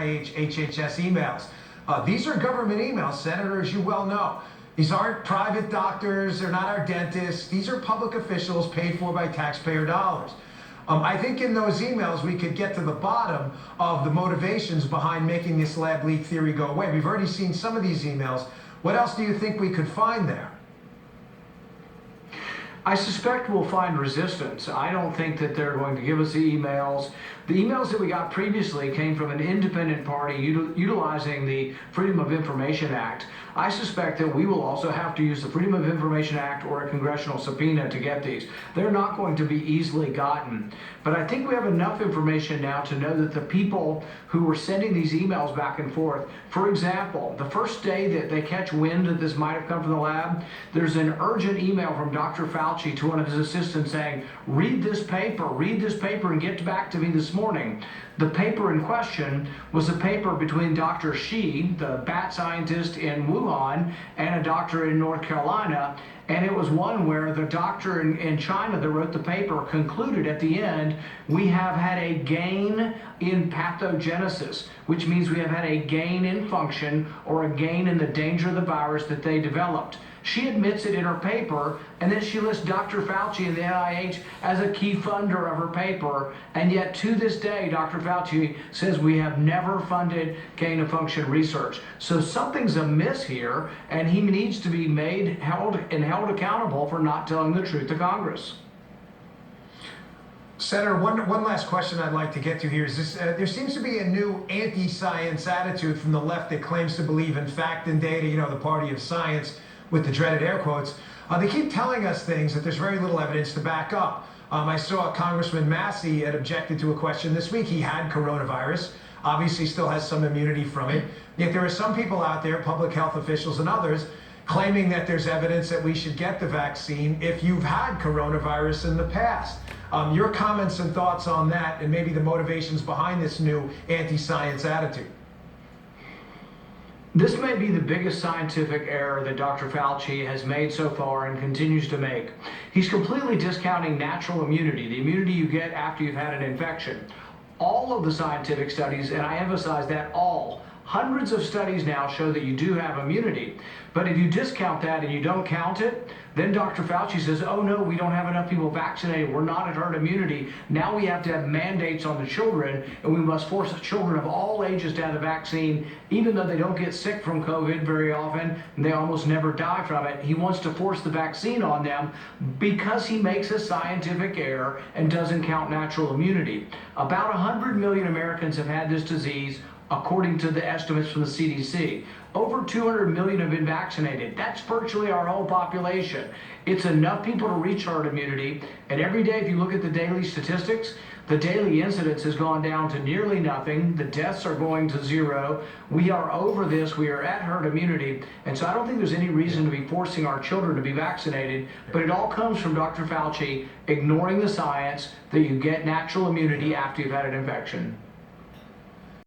NIH, HHS emails. These are government emails, Senator, as you well know. These aren't private doctors, they're not our dentists. These are public officials paid for by taxpayer dollars. I think in those emails we could get to the bottom of the motivations behind making this lab leak theory go away. We've already seen some of these emails. What else do you think we could find there? I suspect we'll find resistance. I don't think that they're going to give us the emails. The emails that we got previously came from an independent party utilizing the Freedom of Information Act. I suspect that we will also have to use the Freedom of Information Act or a congressional subpoena to get these. They're not going to be easily gotten. But I think we have enough information now to know that the people who were sending these emails back and forth, for example, the first day that they catch wind that this might have come from the lab, there's an urgent email from Dr. Fauci to one of his assistants saying, read this paper and get back to me this morning. The paper in question was a paper between Dr. Shi, the bat scientist in Wuhan, and a doctor in North Carolina. And it was one where the doctor in China that wrote the paper concluded at the end, we have had a gain in pathogenesis, which means we have had a gain in function or a gain in the danger of the virus that they developed. She admits it in her paper, and then she lists Dr. Fauci and the NIH as a key funder of her paper, and yet to this day, Dr. Fauci says we have never funded gain-of-function research. So something's amiss here, and he needs to be held accountable for not telling the truth to Congress. Senator, one last question I'd like to get to here is this. There seems to be a new anti-science attitude from the left that claims to believe in fact and data, the party of science, with the dreaded air quotes. They keep telling us things that there's very little evidence to back up. I saw Congressman Massey had objected to a question this week. He had coronavirus, obviously still has some immunity from it. Yet there are some people out there, public health officials and others, claiming that there's evidence that we should get the vaccine if you've had coronavirus in the past. Your comments and thoughts on that, and maybe the motivations behind this new anti-science attitude. This may be the biggest scientific error that Dr. Fauci has made so far and continues to make. He's completely discounting natural immunity, the immunity you get after you've had an infection. All of the scientific studies, and I emphasize that all, hundreds of studies now show that you do have immunity. But if you discount that and you don't count it, then Dr. Fauci says, oh no, we don't have enough people vaccinated, we're not at herd immunity. Now we have to have mandates on the children, and we must force children of all ages to have the vaccine, even though they don't get sick from COVID very often, and they almost never die from it. He wants to force the vaccine on them because he makes a scientific error and doesn't count natural immunity. About 100 million Americans have had this disease, according to the estimates from the CDC. Over 200 million have been vaccinated. That's virtually our whole population. It's enough people to reach herd immunity, and every day if you look at the daily statistics, the daily incidence has gone down to nearly nothing. The deaths are going to zero. We are over this. We are at herd immunity, and so I don't think there's any reason to be forcing our children to be vaccinated, but it all comes from Dr. Fauci ignoring the science that you get natural immunity after you've had an infection.